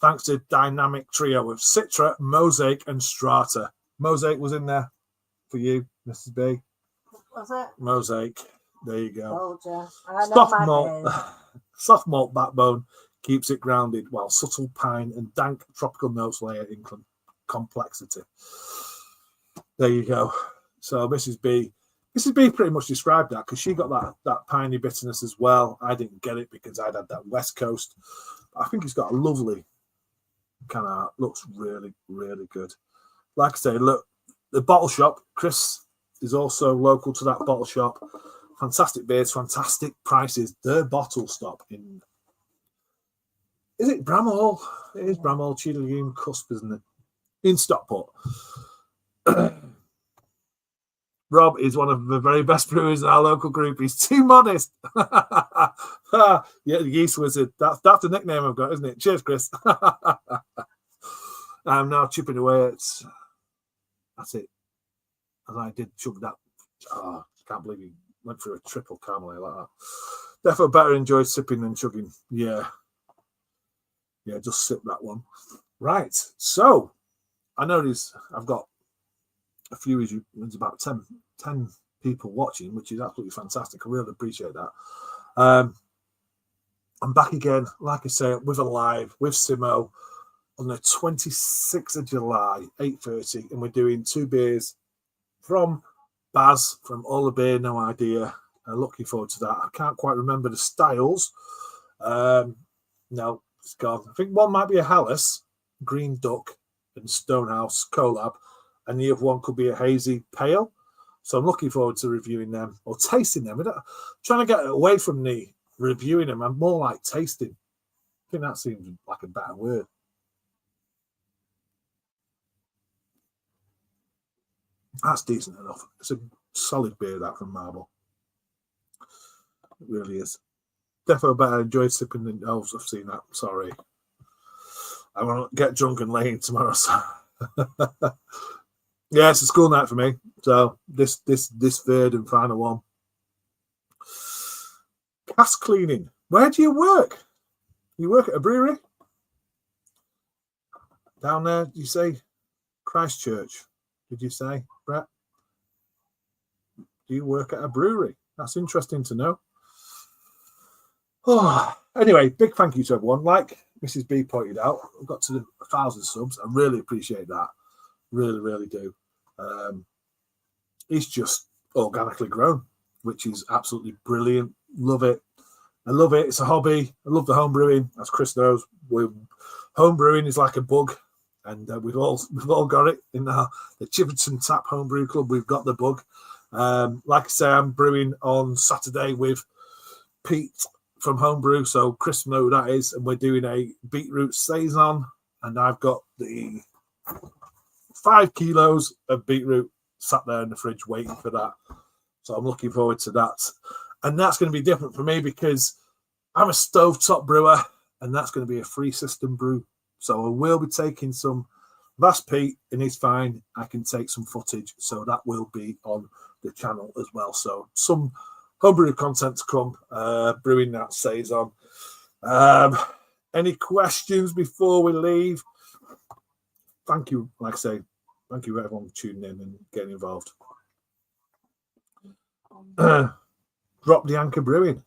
thanks to a dynamic trio of Citra, Mosaic, and Strata. Mosaic was in there for you, Mrs. B. Was it? Mosaic. There you go. Soft malt backbone keeps it grounded, while subtle pine and dank tropical notes layer in complexity. There you go. So Mrs. B pretty much described that because she got that piney bitterness as well. I didn't get it because I'd had that West Coast. I think it's got a lovely Looks really, really good. Like I say, look, the bottle shop, Chris is also local to that bottle shop. Fantastic beers, fantastic prices. Their bottle stop in, is it Bramhall? It is Bramhall, Cheetah Lagoon, Cusp, isn't it? In Stockport. Rob is one of the very best brewers in our local group. He's too modest. Yeah, the Yeast Wizard. That's the nickname I've got, isn't it? Cheers, Chris. I'm now chipping away. That's it. As I did chug that. Oh, can't believe he went through a triple caramel like that. Definitely better enjoy sipping than chugging. Yeah. Yeah, just sip that one. Right. So, I notice I've got a few, there's about 10 people watching, which is absolutely fantastic. I really appreciate that. I'm back again, like I say, with a live with Simo on the 26th of July, 8:30, and we're doing 2 beers from Baz from All the Beer, No Idea. Looking forward to that. I can't quite remember the styles. No, it's gone. I think one might be a Hallis, Green Duck, and Stonehouse collab, and the other one could be a hazy pale. So I'm looking forward to reviewing them or tasting them. I'm trying to get away from the reviewing them. I'm more like tasting. I think that seems like a better word. That's decent enough. It's a solid beer, that, from Marble. It really is. Definitely better enjoyed sipping than... Oh, I've seen that. Sorry. I want to get drunk and lay in tomorrow. So. Yeah, it's a school night for me. So this third and final one. Cask cleaning. Where do you work? You work at a brewery? Down there, you say? Christchurch, did you say, Brett? Do you work at a brewery? That's interesting to know. Oh, anyway, big thank you to everyone. Like Mrs. B pointed out, I've got to 1,000 subs. I really appreciate that. Really, really do. It's just organically grown, which is absolutely brilliant. Love it. I love it. It's a hobby. I love the home brewing, as Chris knows. Home brewing is like a bug, and we've all got it in the Chiverton Tap Homebrew Club. We've got the bug. Like I say, I'm brewing on Saturday with Pete from Homebrew, so Chris knows who that is, and we're doing a beetroot saison, and I've got the 5 kilos of beetroot sat there in the fridge waiting for that. So I'm looking forward to that. And that's going to be different for me because I'm a stovetop brewer, and that's going to be a free system brew. So I will be taking some Vast Pete, and he's fine. I can take some footage, so that will be on the channel as well. So some homebrew content to come, brewing that saison. Any questions before we leave? Thank you, like I say, thank you everyone for tuning in and getting involved. Drop the Anchor Brewing.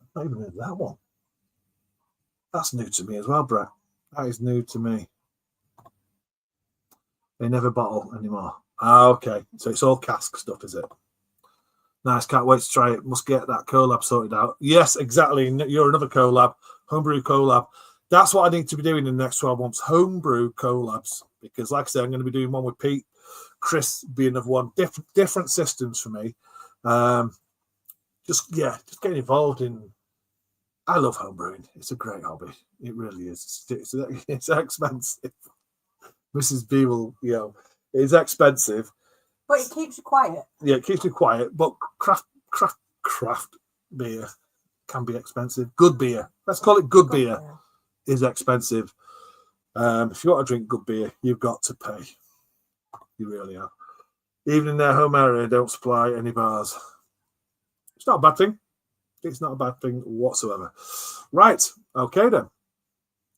I've not even heard that one. That's new to me as well, Brett. That is new to me. They never bottle anymore. Okay. So it's all cask stuff, is it? Nice. Can't wait to try it. Must get that collab sorted out. Yes, exactly. You're another collab. Homebrew collab. That's what I need to be doing in the next 12 months. Homebrew collabs. Because like I said, I'm going to be doing one with Pete. Chris being another one. Different systems for me. Just getting involved in. I love homebrewing. It's a great hobby. It really is. It's expensive. Mrs. B will, it's expensive. But it keeps you quiet. Yeah, it keeps you quiet. But craft beer can be expensive. Good beer. Let's call it good beer. Is expensive. If you want to drink good beer, you've got to pay. You really are. Even in their home area, they don't supply any bars. It's not a bad thing. It's not a bad thing whatsoever. Right. Okay, then.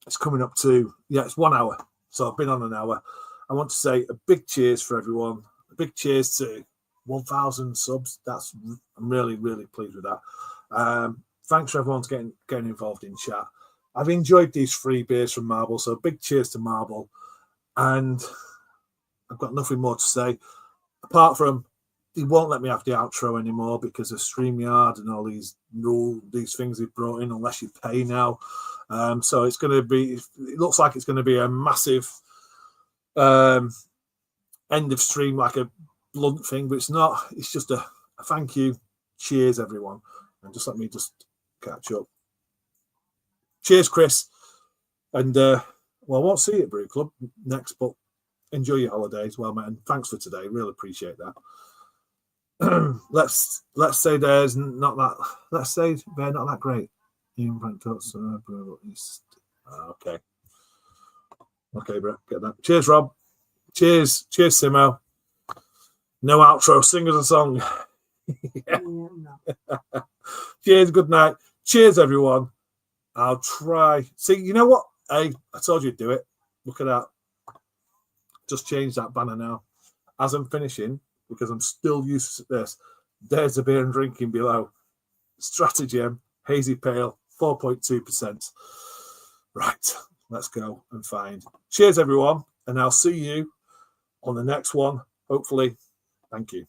It's coming up to, it's 1 hour. So I've been on an hour. I want to say a big cheers for everyone. A big cheers to 1,000 subs. I'm really, really pleased with that. Thanks for everyone getting involved in chat. I've enjoyed these free beers from Marble. So big cheers to Marble. And I've got nothing more to say apart from He won't let me have the outro anymore because of StreamYard and all these these things they've brought in, unless you pay now. So it's going to be, it looks like it's going to be a massive end of stream, like a blunt thing, but it's not. It's just a thank you. Cheers, everyone. And just let me just catch up. Cheers, Chris. And, well, I won't see you at Brew Club next, but enjoy your holidays. Well, man, thanks for today. Really appreciate that. Let's say there's not that. Let's say they're not that great. Okay, bro. Get that. Cheers, Rob. Cheers, Simo. No outro. Sing us a song. Cheers. Good night. Cheers, everyone. I'll try. See, you know what? Hey, I told you to do it. Look at that. Just change that banner now. As I'm finishing, because I'm still used to this, there's a beer and drinking below. Stratagem, Hazy Pale, 4.2%. Right, let's go and find. Cheers, everyone, and I'll see you on the next one, hopefully. Thank you.